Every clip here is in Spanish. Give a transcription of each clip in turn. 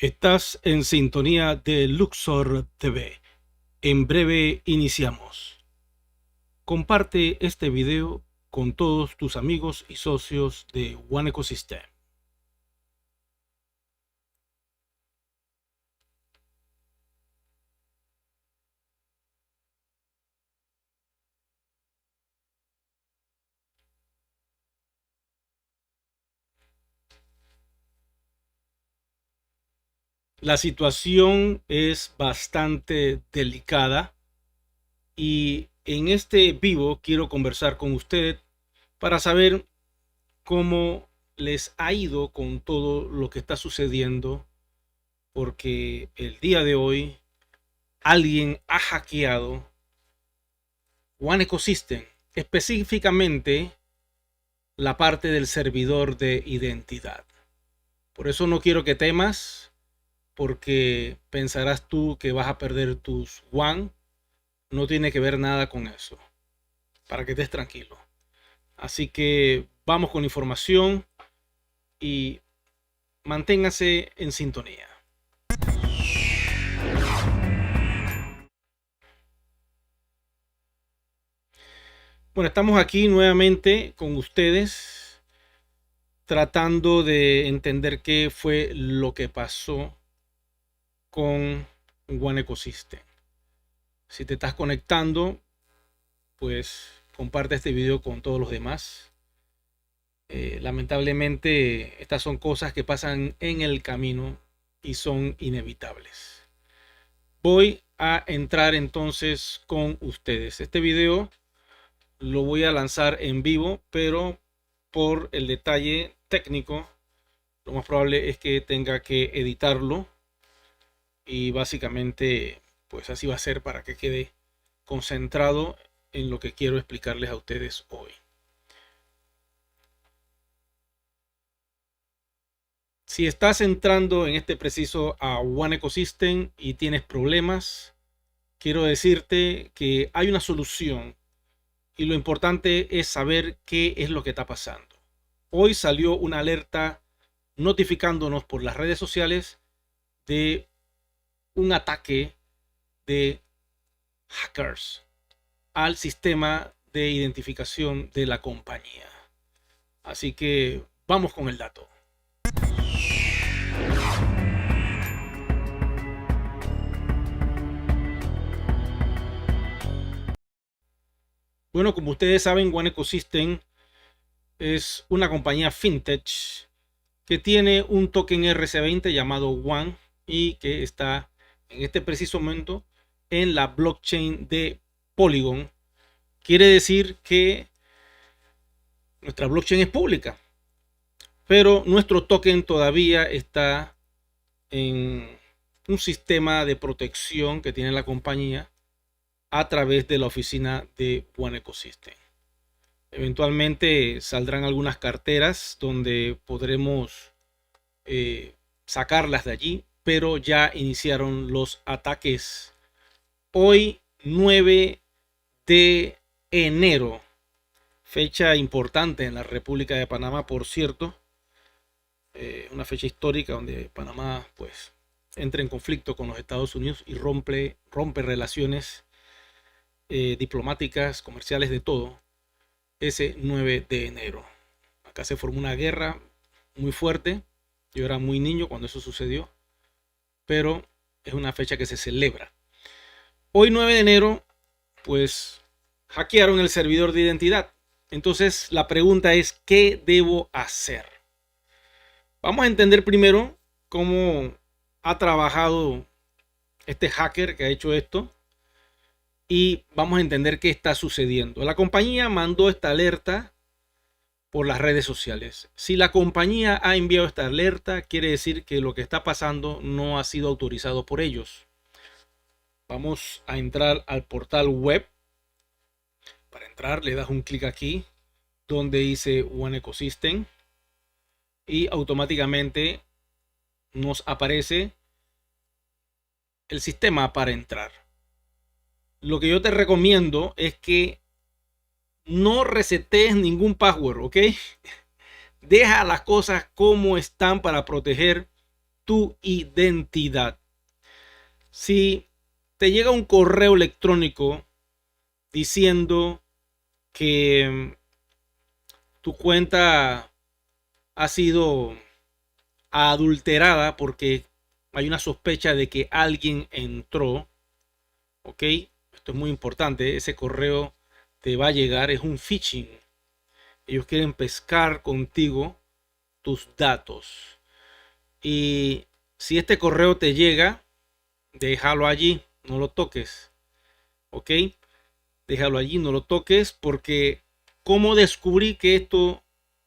Estás en sintonía de Luxor TV. En breve iniciamos. Comparte este video con todos tus amigos y socios de One Ecosystem. La situación es bastante delicada y en este vivo quiero conversar con ustedes para saber cómo les ha ido con todo lo que está sucediendo, porque el día de hoy alguien ha hackeado One Ecosystem, específicamente la parte del servidor de identidad. Por eso no quiero que temas, porque pensarás tú que vas a perder tus One. No tiene que ver nada con eso, para que estés tranquilo. Así que vamos con información y manténgase en sintonía. Bueno, estamos aquí nuevamente con ustedes tratando de entender qué fue lo que pasó con One Ecosystem. Si te estás conectando, pues comparte este video con todos los demás. Lamentablemente, estas son cosas que pasan en el camino y son inevitables. Voy a entrar entonces con ustedes. Este video lo voy a lanzar en vivo, pero por el detalle técnico, lo más probable es que tenga que editarlo. Y básicamente, pues así va a ser para que quede concentrado en lo que quiero explicarles a ustedes hoy. Si estás entrando en este preciso a One Ecosystem y tienes problemas, quiero decirte que hay una solución y lo importante es saber qué es lo que está pasando. Hoy salió una alerta notificándonos por las redes sociales de un ataque de hackers al sistema de identificación de la compañía. Así que vamos con el dato. Bueno, como ustedes saben, One Ecosystem es una compañía fintech que tiene un token RC20 llamado One y que está en este preciso momento en la blockchain de Polygon. Quiere decir que nuestra blockchain es pública, pero nuestro token todavía está en un sistema de protección que tiene la compañía a través de la oficina de One Ecosystem. Eventualmente saldrán algunas carteras donde podremos sacarlas de allí, pero ya iniciaron los ataques. Hoy 9 de enero, fecha importante en la República de Panamá, por cierto, una fecha histórica donde Panamá pues entra en conflicto con los Estados Unidos y rompe relaciones diplomáticas, comerciales, de todo, ese 9 de enero. Acá se formó una guerra muy fuerte. Yo era muy niño cuando eso sucedió, pero es una fecha que se celebra. Hoy 9 de enero, pues hackearon el servidor de identidad. Entonces la pregunta es, ¿qué debo hacer? Vamos a entender primero cómo ha trabajado este hacker que ha hecho esto y vamos a entender qué está sucediendo. La compañía mandó esta alerta por las redes sociales. Si la compañía ha enviado esta alerta, quiere decir que lo que está pasando no ha sido autorizado por ellos. Vamos a entrar al portal web. Para entrar, le das un clic aquí donde dice One Ecosystem y automáticamente nos aparece el sistema para entrar. Lo que yo te recomiendo es que no resetees ningún password, ¿ok? Deja las cosas como están para proteger tu identidad. Si te llega un correo electrónico diciendo que tu cuenta ha sido adulterada porque hay una sospecha de que alguien entró, ¿ok? Esto es muy importante. Ese correo te va a llegar, es un phishing. Ellos quieren pescar contigo tus datos. Y si este correo te llega, déjalo allí, no lo toques, ¿ok? Déjalo allí, no lo toques, porque ¿cómo descubrí que esto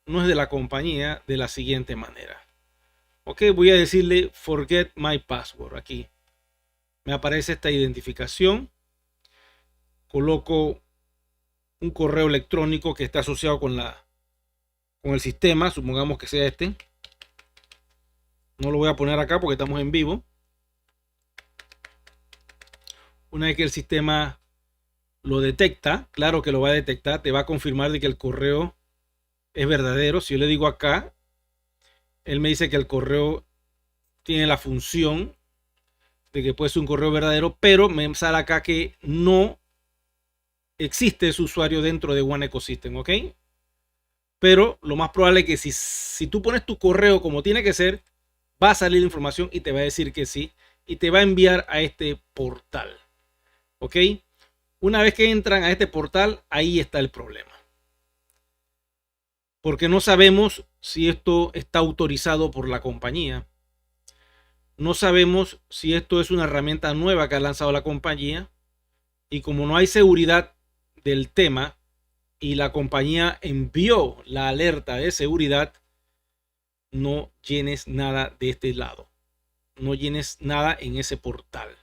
no es de la compañía? De la siguiente manera. Ok, voy a decirle forget my password aquí. Me aparece esta identificación. Coloco un correo electrónico que está asociado con el sistema. Supongamos que sea este. No lo voy a poner acá porque estamos en vivo. Una vez que el sistema lo detecta, claro que lo va a detectar, te va a confirmar de que el correo es verdadero. Si yo le digo acá, él me dice que el correo tiene la función de que puede ser un correo verdadero, pero me sale acá que no existe ese usuario dentro de One Ecosystem, ¿ok? Pero lo más probable es que si tú pones tu correo como tiene que ser, va a salir la información y te va a decir que sí, y te va a enviar a este portal, ¿ok? Una vez que entran a este portal, ahí está el problema. Porque no sabemos si esto está autorizado por la compañía. No sabemos si esto es una herramienta nueva que ha lanzado la compañía. Y como no hay seguridad del tema y la compañía envió la alerta de seguridad, no llenes nada de este lado. No llenes nada en ese portal.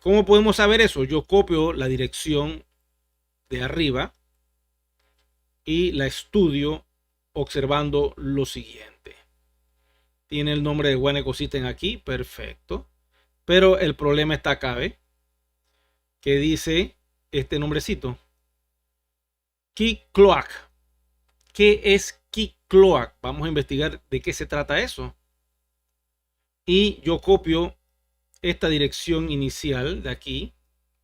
¿Cómo podemos saber eso? Yo copio la dirección de arriba y la estudio observando lo siguiente. Tiene el nombre de One Ecosystem aquí, perfecto. Pero el problema está acá, ¿ve? Que dice este nombrecito. Keycloak. ¿Qué es Keycloak? Vamos a investigar de qué se trata eso. Y yo copio esta dirección inicial de aquí.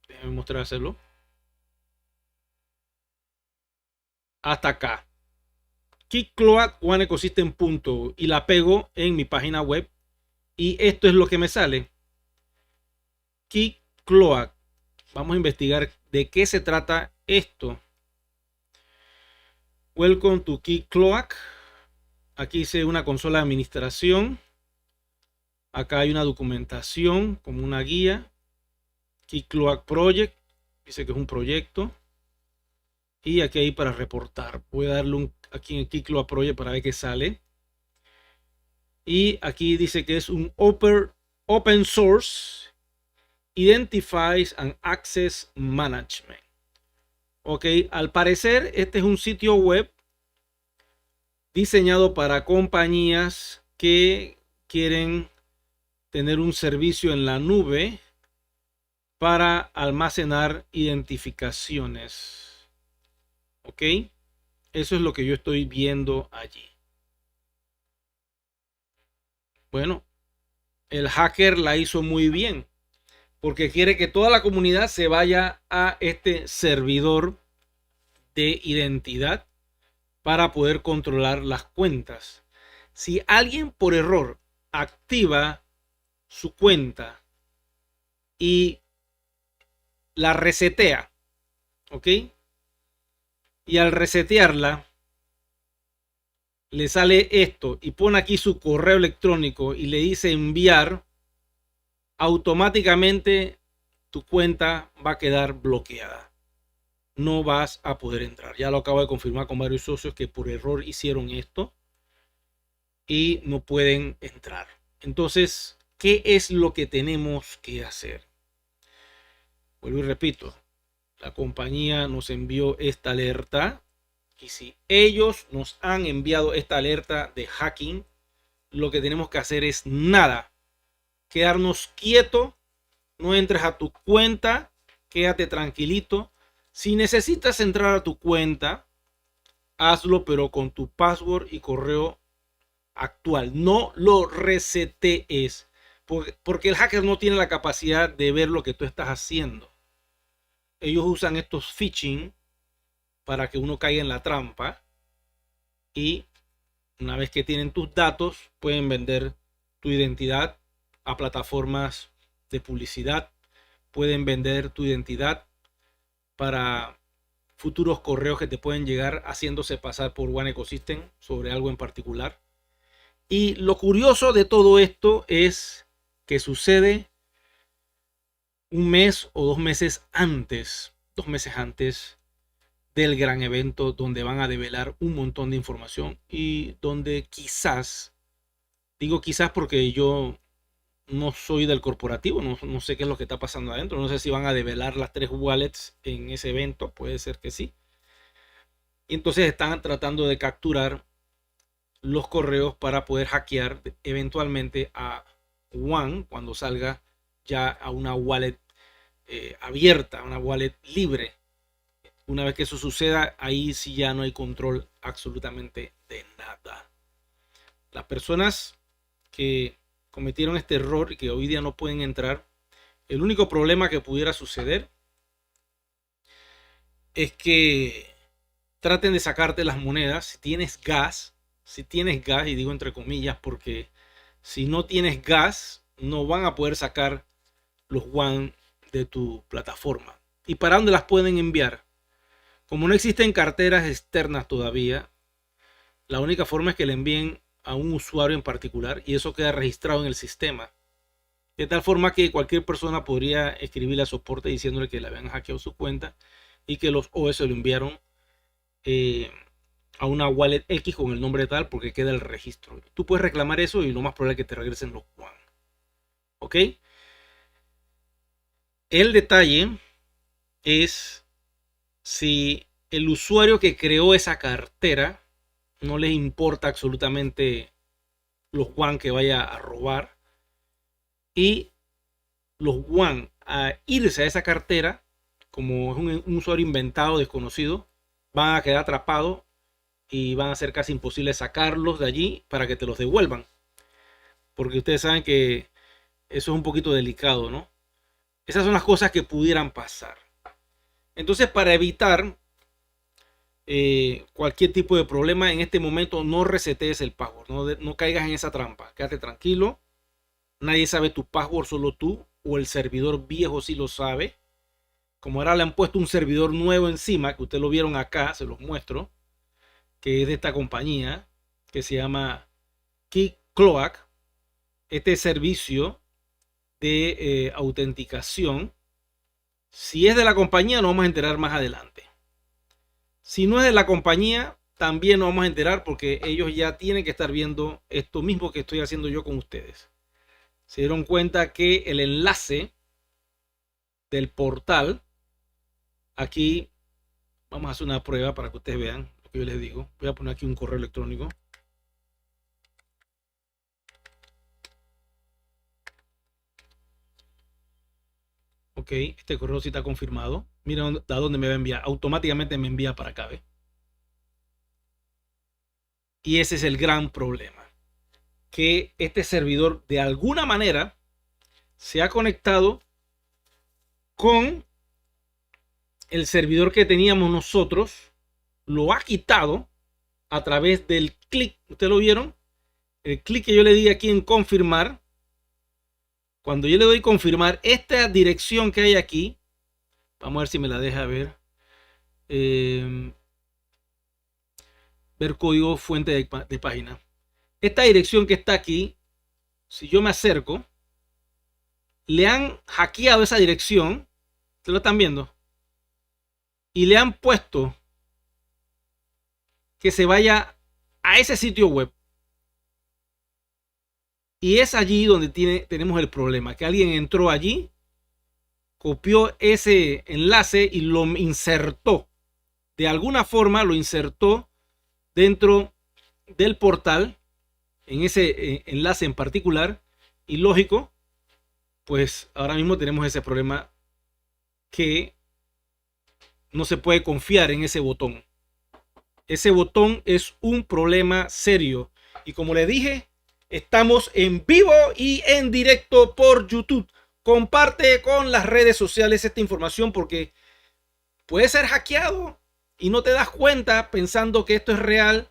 Déjenme mostrárselo. Hasta acá. Keycloak One Ecosystem. Y la pego en mi página web. Y esto es lo que me sale. Keycloak. Vamos a investigar de qué se trata esto. Welcome to Keycloak. Aquí hice una consola de administración. Acá hay una documentación como una guía. Keycloak Project. Dice que es un proyecto. Y aquí hay para reportar. Voy a darle aquí en Keycloak Project para ver qué sale. Y aquí dice que es un open source Identifies and Access Management. Ok, al parecer este es un sitio web diseñado para compañías que quieren tener un servicio en la nube para almacenar identificaciones. Ok, eso es lo que yo estoy viendo allí. Bueno, el hacker la hizo muy bien porque quiere que toda la comunidad se vaya a este servidor de identidad para poder controlar las cuentas. Si alguien por error activa su cuenta y la resetea, ¿ok? Y al resetearla le sale esto y pone aquí su correo electrónico y le dice enviar, automáticamente tu cuenta va a quedar bloqueada. No vas a poder entrar. Ya lo acabo de confirmar con varios socios que por error hicieron esto y no pueden entrar. Entonces, ¿qué es lo que tenemos que hacer? Vuelvo y repito, la compañía nos envió esta alerta y si ellos nos han enviado esta alerta de hacking, lo que tenemos que hacer es nada, quedarnos quieto, no entres a tu cuenta, quédate tranquilito. Si necesitas entrar a tu cuenta, hazlo, pero con tu password y correo actual. No lo resetees. Porque el hacker no tiene la capacidad de ver lo que tú estás haciendo. Ellos usan estos phishing para que uno caiga en la trampa. Y una vez que tienen tus datos, pueden vender tu identidad a plataformas de publicidad. Pueden vender tu identidad para futuros correos que te pueden llegar haciéndose pasar por One Ecosystem sobre algo en particular. Y lo curioso de todo esto es que sucede un mes o 2 meses antes, 2 meses antes del gran evento donde van a develar un montón de información y donde quizás, digo quizás porque yo no soy del corporativo, no sé qué es lo que está pasando adentro, no sé si van a develar las 3 wallets en ese evento, puede ser que sí. Y entonces están tratando de capturar los correos para poder hackear eventualmente a One cuando salga ya a una wallet abierta, una wallet libre. Una vez que eso suceda, ahí sí ya no hay control absolutamente de nada. Las personas que cometieron este error y que hoy día no pueden entrar, el único problema que pudiera suceder es que traten de sacarte las monedas si tienes gas, y digo entre comillas porque si no tienes gas no van a poder sacar los One de tu plataforma. ¿Y para dónde las pueden enviar? Como no existen carteras externas todavía, la única forma es que le envíen a un usuario en particular y eso queda registrado en el sistema. De tal forma que cualquier persona podría escribirle a soporte diciéndole que le habían hackeado su cuenta y que los OS lo enviaron a una wallet X con el nombre tal porque queda el registro. Tú puedes reclamar eso y lo más probable es que te regresen los One. ¿Ok? El detalle es si el usuario que creó esa cartera no les importa absolutamente los One que vaya a robar y los One a irse a esa cartera, como es un usuario inventado, desconocido, van a quedar atrapados y van a ser casi imposible sacarlos de allí para que te los devuelvan. Porque ustedes saben que eso es un poquito delicado, ¿no? Esas son las cosas que pudieran pasar. Entonces, para evitar cualquier tipo de problema en este momento, no resetees el password, no caigas en esa trampa. Quédate tranquilo. Nadie sabe tu password, solo tú o el servidor viejo sí lo sabe. Como ahora le han puesto un servidor nuevo encima, que ustedes lo vieron acá, se los muestro, que es de esta compañía, que se llama Keycloak. Este servicio de autenticación, si es de la compañía, nos vamos a enterar más adelante. Si no es de la compañía, también nos vamos a enterar porque ellos ya tienen que estar viendo esto mismo que estoy haciendo yo con ustedes. Se dieron cuenta que el enlace del portal, aquí vamos a hacer una prueba para que ustedes vean lo que yo les digo. Voy a poner aquí un correo electrónico. Ok, este correo sí está confirmado. Mira a dónde me va a enviar. Automáticamente me envía para acá, ¿ve? Y ese es el gran problema. Que este servidor de alguna manera se ha conectado con el servidor que teníamos nosotros, lo ha quitado a través del clic. ¿Ustedes lo vieron? El clic que yo le di aquí en confirmar. Cuando yo le doy confirmar, esta dirección que hay aquí, vamos a ver si me la deja ver. Ver código fuente de página. Esta dirección que está aquí, si yo me acerco, le han hackeado esa dirección. ¿Ustedes lo están viendo? Y le han puesto que se vaya a ese sitio web. Y es allí donde tenemos el problema, que alguien entró allí, copió ese enlace y lo insertó. De alguna forma lo insertó dentro del portal, en ese enlace en particular. Y lógico, pues ahora mismo tenemos ese problema que no se puede confiar en ese botón. Ese botón es un problema serio Y como le dije, estamos en vivo y en directo por YouTube. Comparte con las redes sociales esta información porque puede ser hackeado y no te das cuenta pensando que esto es real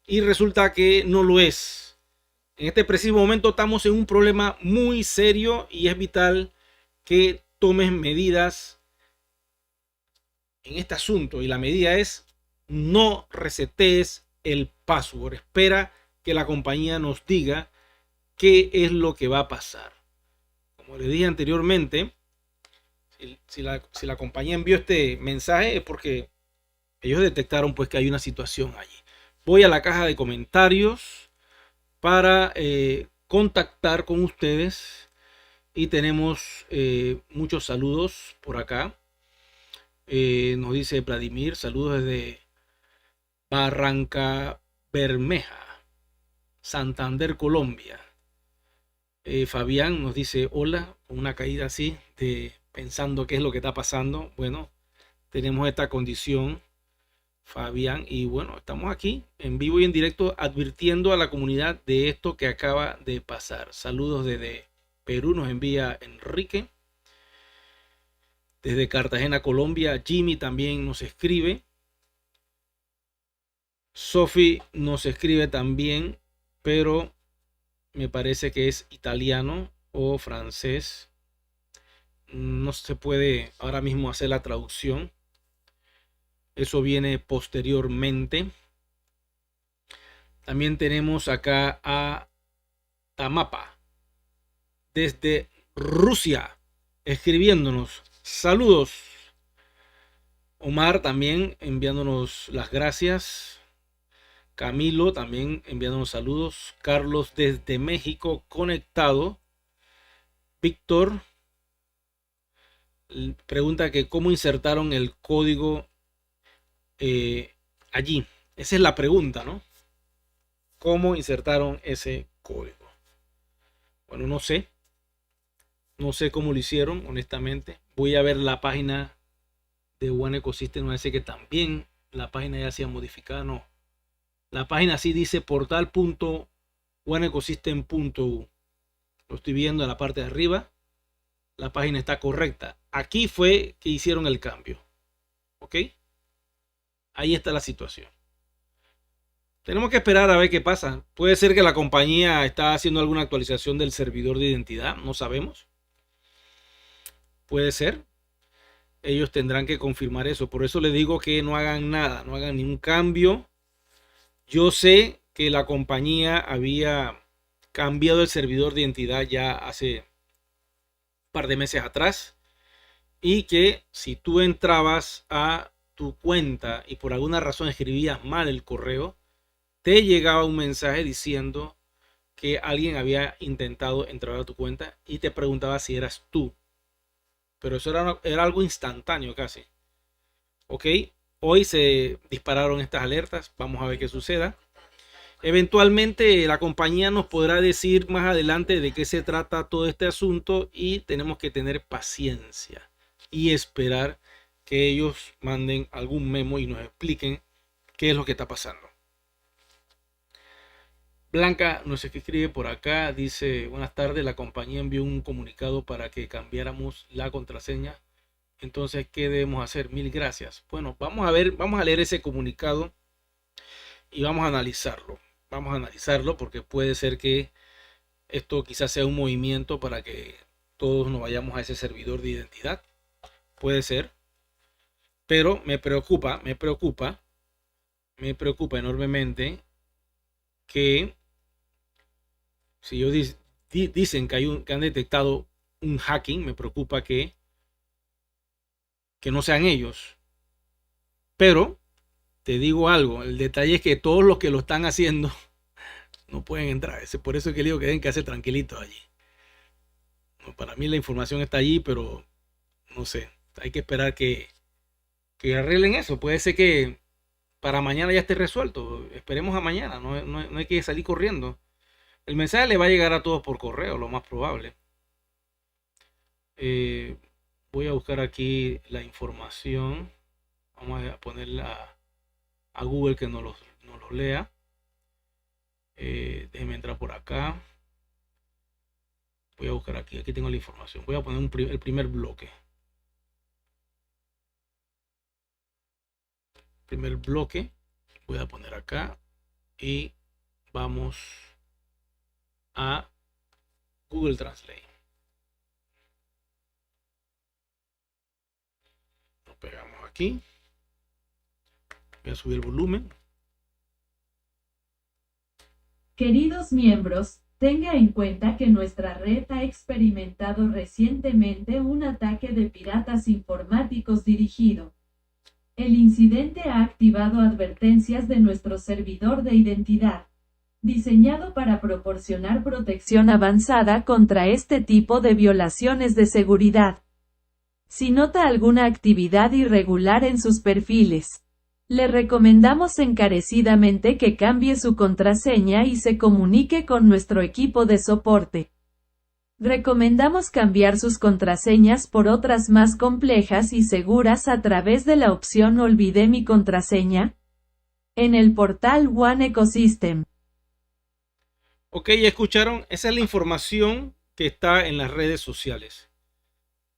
y resulta que no lo es. En este preciso momento estamos en un problema muy serio y es vital que tomes medidas en este asunto. Y la medida es: no resetees el password. Espera que la compañía nos diga qué es lo que va a pasar. Como les dije anteriormente, si la compañía envió este mensaje es porque ellos detectaron pues que hay una situación allí. Voy a la caja de comentarios para contactar con ustedes y tenemos muchos saludos por acá. Nos dice Vladimir, saludos desde Barranca Bermeja, Santander, Colombia. Fabián nos dice hola, con una caída así de pensando qué es lo que está pasando. Bueno, tenemos esta condición, Fabián, y bueno, estamos aquí en vivo y en directo advirtiendo a la comunidad de esto que acaba de pasar. Saludos desde Perú, nos envía Enrique. Desde Cartagena, Colombia, Jimmy también nos escribe. Sophie nos escribe también, pero me parece que es italiano o francés. No se puede ahora mismo hacer la traducción. Eso viene posteriormente. También tenemos acá a Tamapa, desde Rusia, escribiéndonos. Saludos. Omar también enviándonos las gracias. Camilo también enviándonos saludos. Carlos desde México conectado. Víctor pregunta que cómo insertaron el código allí. Esa es la pregunta, ¿no? ¿Cómo insertaron ese código? Bueno, no sé. No sé cómo lo hicieron, honestamente. Voy a ver la página de One Ecosystem. No sé que también la página ya se ha modificado. No. La página sí dice portal.oneecosystem.u. Lo estoy viendo en la parte de arriba. La página está correcta. Aquí fue que hicieron el cambio. ¿Ok? Ahí está la situación. Tenemos que esperar a ver qué pasa. Puede ser que la compañía está haciendo alguna actualización del servidor de identidad. No sabemos. Puede ser. Ellos tendrán que confirmar eso. Por eso les digo que no hagan nada. No hagan ningún cambio. Yo sé que la compañía había cambiado el servidor de identidad ya hace un par de meses atrás. Y que si tú entrabas a tu cuenta y por alguna razón escribías mal el correo, te llegaba un mensaje diciendo que alguien había intentado entrar a tu cuenta y te preguntaba si eras tú. Pero eso era algo instantáneo casi. Ok, hoy se dispararon estas alertas. Vamos a ver qué suceda. Eventualmente la compañía nos podrá decir más adelante de qué se trata todo este asunto y tenemos que tener paciencia y esperar que ellos manden algún memo y nos expliquen qué es lo que está pasando. Blanca nos escribe por acá, dice: buenas tardes, la compañía envió un comunicado para que cambiáramos la contraseña. Entonces, ¿qué debemos hacer? Mil gracias. Bueno, vamos a ver, vamos a leer ese comunicado y vamos a analizarlo. Vamos a analizarlo porque puede ser que esto quizás sea un movimiento para que todos nos vayamos a ese servidor de identidad. Puede ser. Pero me preocupa enormemente que si ellos dicen que han detectado un hacking, me preocupa que no sean ellos. Pero te digo algo, el detalle es que todos los que lo están haciendo no pueden entrar. Por eso es que digo que deben quedarse tranquilitos allí. No, para mí la información está allí, pero no sé, hay que esperar que arreglen eso. Puede ser que para mañana ya esté resuelto. Esperemos a mañana, no hay que salir corriendo. El mensaje le va a llegar a todos por correo, lo más probable. Voy a buscar aquí la información. Vamos a ponerla a Google que nos lo lea. Déjenme entrar por acá. Voy a buscar aquí. Aquí tengo la información. Voy a poner el primer bloque. Primer bloque. Voy a poner acá. Y vamos a Google Translate. Lo pegamos aquí. Voy a subir el volumen. Queridos miembros, tenga en cuenta que nuestra red ha experimentado recientemente un ataque de piratas informáticos dirigido. El incidente ha activado advertencias de nuestro servidor de identidad, diseñado para proporcionar protección avanzada contra este tipo de violaciones de seguridad. Si nota alguna actividad irregular en sus perfiles, le recomendamos encarecidamente que cambie su contraseña y se comunique con nuestro equipo de soporte. Recomendamos cambiar sus contraseñas por otras más complejas y seguras a través de la opción Olvidé mi contraseña en el portal One Ecosystem. Ok, ya escucharon. Esa es la información que está en las redes sociales.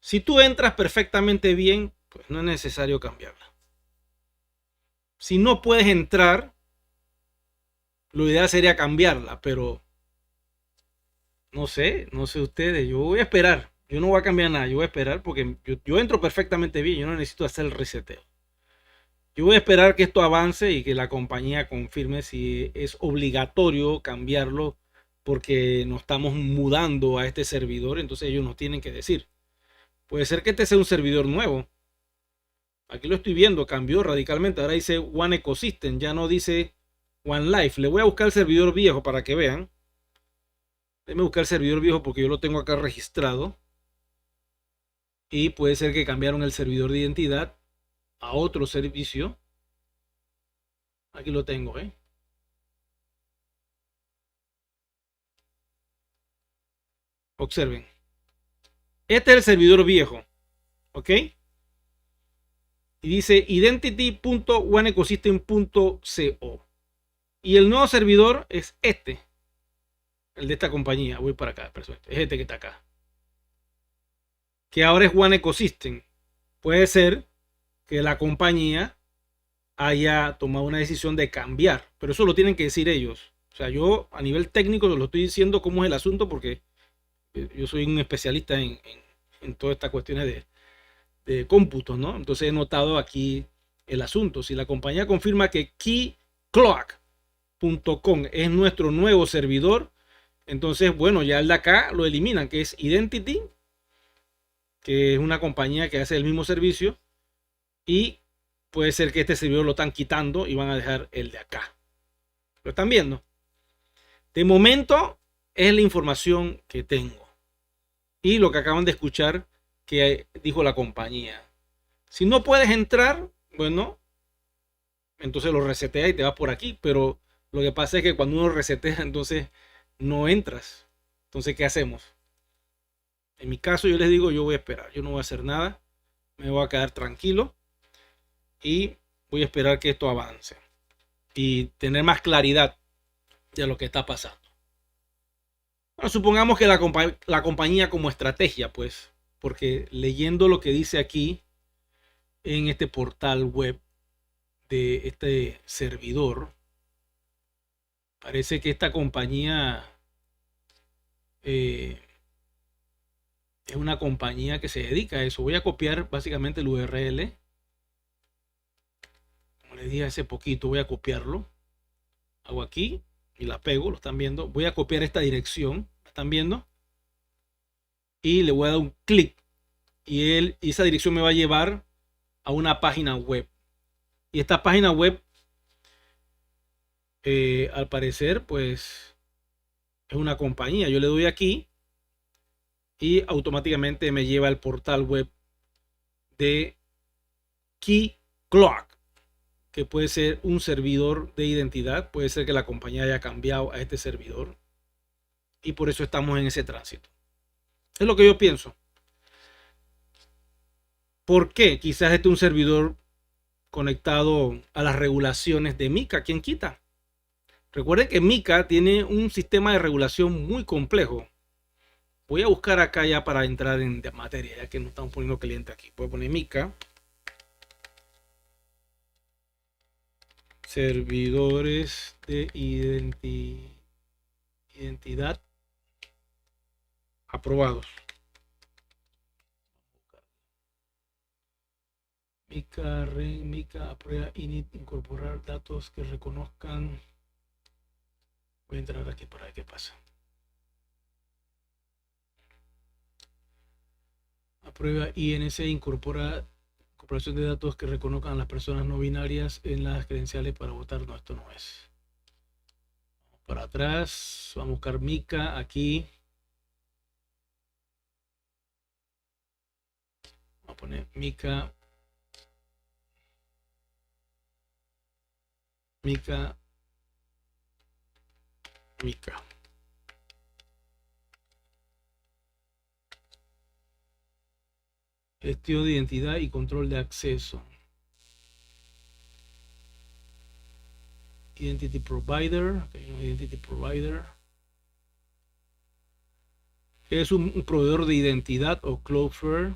Si tú entras perfectamente bien, pues no es necesario cambiarla. Si no puedes entrar, lo ideal sería cambiarla, pero no sé ustedes, yo voy a esperar. Yo no voy a cambiar nada, yo voy a esperar porque yo entro perfectamente bien, yo no necesito hacer el reseteo. Yo voy a esperar que esto avance y que la compañía confirme si es obligatorio cambiarlo porque nos estamos mudando a este servidor, entonces ellos nos tienen que decir. Puede ser que este sea un servidor nuevo. Aquí lo estoy viendo, cambió radicalmente. Ahora dice One Ecosystem, ya no dice One Life. Le voy a buscar el servidor viejo para que vean. Déjenme buscar el servidor viejo porque yo lo tengo acá registrado. Y puede ser que cambiaron el servidor de identidad a otro servicio. Aquí lo tengo, Observen. Este es el servidor viejo. ¿Ok? Y dice identity.oneecosystem.co. Y el nuevo servidor es este. El de esta compañía. Voy para acá. Es este que está acá. Que ahora es One Ecosystem. Puede ser que la compañía haya tomado una decisión de cambiar. Pero eso lo tienen que decir ellos. O sea, yo a nivel técnico lo estoy diciendo cómo es el asunto porque yo soy un especialista en todas estas cuestiones de cómputos, ¿no? Entonces he notado aquí el asunto. Si la compañía confirma que keycloak.com es nuestro nuevo servidor, entonces, bueno, ya el de acá lo eliminan, que es Identity, que es una compañía que hace el mismo servicio, y puede ser que este servidor lo están quitando y van a dejar el de acá. ¿Lo están viendo? De momento es la información que tengo. Y lo que acaban de escuchar que dijo la compañía. Si no puedes entrar, bueno, entonces lo resetea y te vas por aquí. Pero lo que pasa es que cuando uno resetea, entonces no entras. Entonces, ¿qué hacemos? En mi caso, yo les digo, yo voy a esperar. Yo no voy a hacer nada. Me voy a quedar tranquilo. Y voy a esperar que esto avance. Y tener más claridad de lo que está pasando. Bueno, supongamos que la compañía como estrategia, pues, porque leyendo lo que dice aquí en este portal web de este servidor, parece que esta compañía es una compañía que se dedica a eso. Voy a copiar básicamente el URL. Como les dije hace poquito, voy a copiarlo. Hago aquí y la pego, lo están viendo. Voy a copiar esta dirección, ¿la están viendo? Y le voy a dar un clic. Y esa dirección me va a llevar a una página web. Y esta página web, al parecer, pues es una compañía. Yo le doy aquí y automáticamente me lleva al portal web de Keycloak, que puede ser un servidor de identidad. Puede ser que la compañía haya cambiado a este servidor y por eso estamos en ese tránsito. Es lo que yo pienso. ¿Por qué? Quizás este es un servidor conectado a las regulaciones de MiCA. ¿Quién quita? Recuerden que Mica tiene un sistema de regulación muy complejo. Voy a buscar acá ya para entrar en materia, ya que nos estamos poniendo caliente aquí. Voy a poner Mica. Servidores de identidad aprobados. Mica aprueba init incorporar datos que reconozcan. Voy a entrar aquí para ver qué pasa. Aprueba INC incorpora incorporación de datos que reconozcan a las personas no binarias en las credenciales para votar. No, esto no es. Vamos para atrás. Vamos a buscar Mica aquí. Vamos a poner Mica. Mica. Gestión de identidad y control de acceso. Identity Provider. Identity Provider. Es un proveedor de identidad o Cloudflare.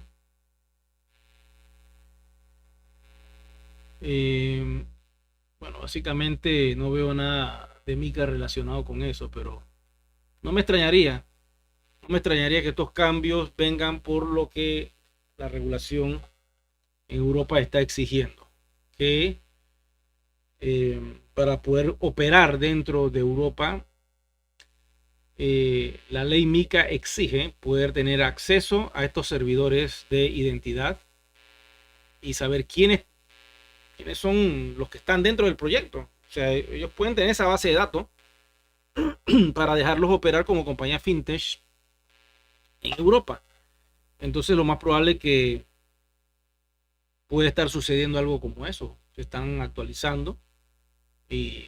Bueno, básicamente no veo nada de Mica relacionado con eso, pero no me extrañaría. No me extrañaría que estos cambios vengan por lo que la regulación en Europa está exigiendo. Que para poder operar dentro de Europa, la ley Mica exige poder tener acceso a estos servidores de identidad y saber quiénes son los que están dentro del proyecto. O sea, ellos pueden tener esa base de datos para dejarlos operar como compañía fintech en Europa. Entonces lo más probable es que puede estar sucediendo algo como eso. Se están actualizando y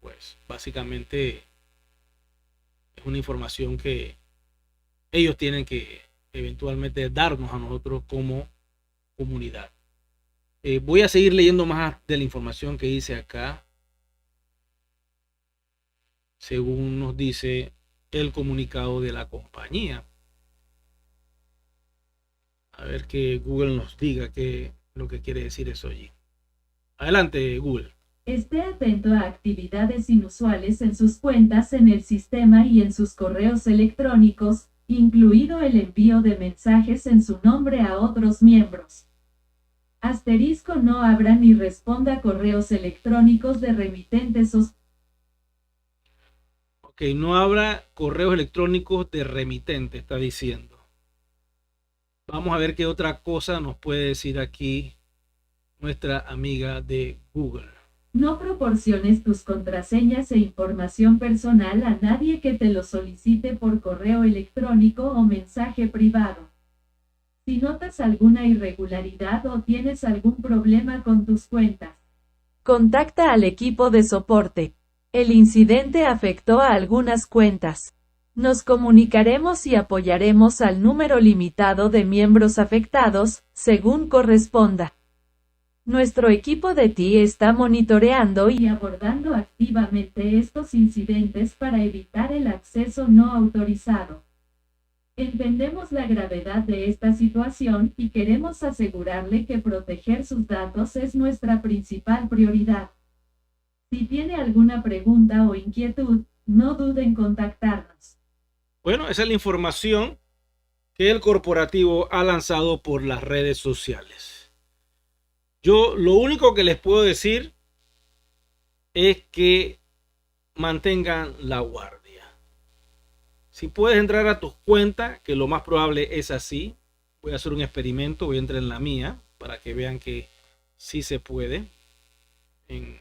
pues básicamente es una información que ellos tienen que eventualmente darnos a nosotros como comunidad. Voy a seguir leyendo más de la información que dice acá. Según nos dice el comunicado de la compañía. A ver que Google nos diga qué lo que quiere decir eso allí. Adelante, Google. Esté atento a actividades inusuales en sus cuentas en el sistema y en sus correos electrónicos, incluido el envío de mensajes en su nombre a otros miembros. Asterisco no abra ni responda correos electrónicos de remitentes o... Ok, no habrá correos electrónicos de remitente, está diciendo. Vamos a ver qué otra cosa nos puede decir aquí nuestra amiga de Google. No proporciones tus contraseñas e información personal a nadie que te lo solicite por correo electrónico o mensaje privado. Si notas alguna irregularidad o tienes algún problema con tus cuentas, contacta al equipo de soporte. El incidente afectó a algunas cuentas. Nos comunicaremos y apoyaremos al número limitado de miembros afectados, según corresponda. Nuestro equipo de TI está monitoreando y abordando activamente estos incidentes para evitar el acceso no autorizado. Entendemos la gravedad de esta situación y queremos asegurarle que proteger sus datos es nuestra principal prioridad. Si tiene alguna pregunta o inquietud, no dude en contactarnos. Bueno, esa es la información que el corporativo ha lanzado por las redes sociales. Yo lo único que les puedo decir es que mantengan la guardia. Si puedes entrar a tus cuentas, que lo más probable es así, voy a hacer un experimento, voy a entrar en la mía para que vean que sí se puede en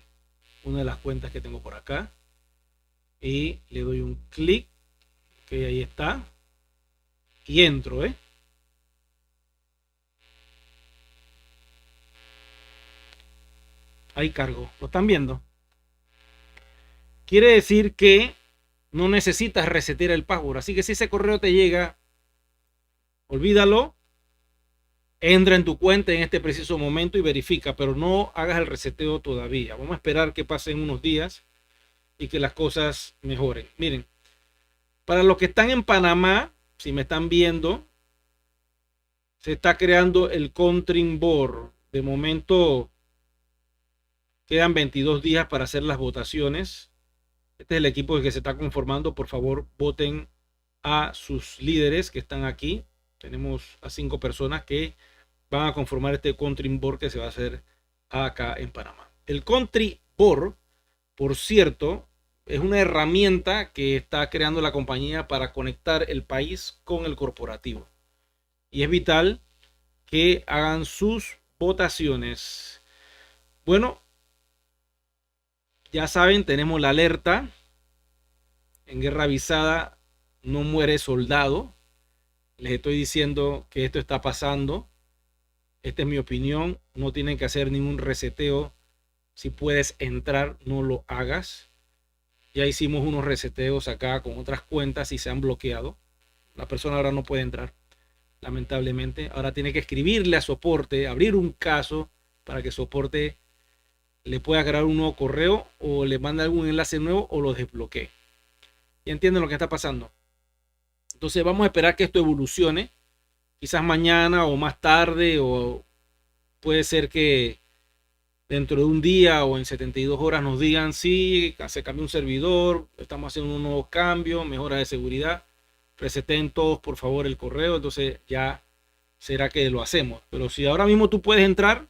una de las cuentas que tengo por acá y le doy un clic, que ahí está, y entro, ahí cargo, lo están viendo. Quiere decir que no necesitas resetear el password, así que si ese correo te llega, olvídalo, entra en tu cuenta en este preciso momento y verifica, pero no hagas el reseteo todavía. Vamos a esperar que pasen unos días y que las cosas mejoren. Miren, para los que están en Panamá, si me están viendo, se está creando el Contrin Board. De momento quedan 22 días para hacer las votaciones. Este es el equipo que se está conformando. Por favor, voten a sus líderes que están aquí. Tenemos a 5 personas que van a conformar este Country Board que se va a hacer acá en Panamá. El Country Board, por cierto, es una herramienta que está creando la compañía para conectar el país con el corporativo. Y es vital que hagan sus votaciones. Bueno, ya saben, tenemos la alerta. En guerra avisada no muere soldado. Les estoy diciendo que esto está pasando. Esta es mi opinión. No tienen que hacer ningún reseteo. Si puedes entrar, no lo hagas. Ya hicimos unos reseteos acá con otras cuentas y se han bloqueado. La persona ahora no puede entrar, lamentablemente. Ahora tiene que escribirle a soporte, abrir un caso para que soporte le pueda crear un nuevo correo o le mande algún enlace nuevo o lo desbloquee. ¿Y entienden lo que está pasando? Entonces vamos a esperar que esto evolucione. Quizás mañana o más tarde, o puede ser que dentro de un día o en 72 horas nos digan sí, se cambió un servidor, estamos haciendo un nuevo cambio, mejora de seguridad. Reseten todos por favor el correo, entonces ya será que lo hacemos. Pero si ahora mismo tú puedes entrar,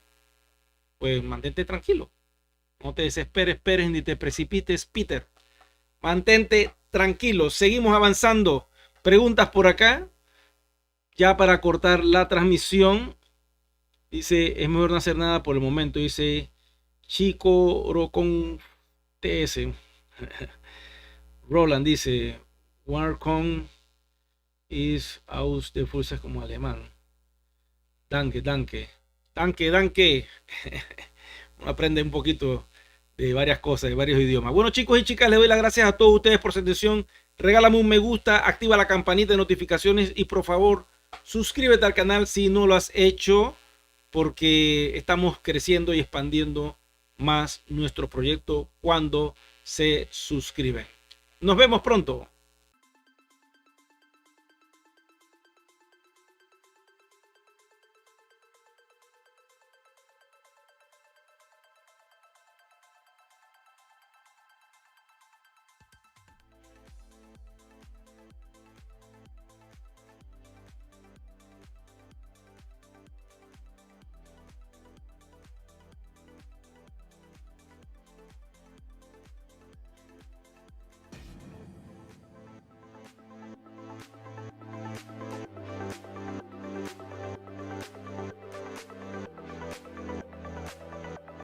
pues mantente tranquilo. No te desesperes, Pérez, ni te precipites, Peter. Mantente tranquilo. Seguimos avanzando. Preguntas por acá. Ya para cortar la transmisión. Dice, es mejor no hacer nada por el momento. Dice Chico Rocon TS. Roland dice, Warcon is aus de fuerzas como alemán. Danke, danke. Danke, danke. Aprende un poquito de varias cosas, de varios idiomas. Bueno, chicos y chicas, les doy las gracias a todos ustedes por su atención. Regálame un me gusta, activa la campanita de notificaciones y por favor, suscríbete al canal si no lo has hecho, porque estamos creciendo y expandiendo más nuestro proyecto cuando se suscriben. Nos vemos pronto.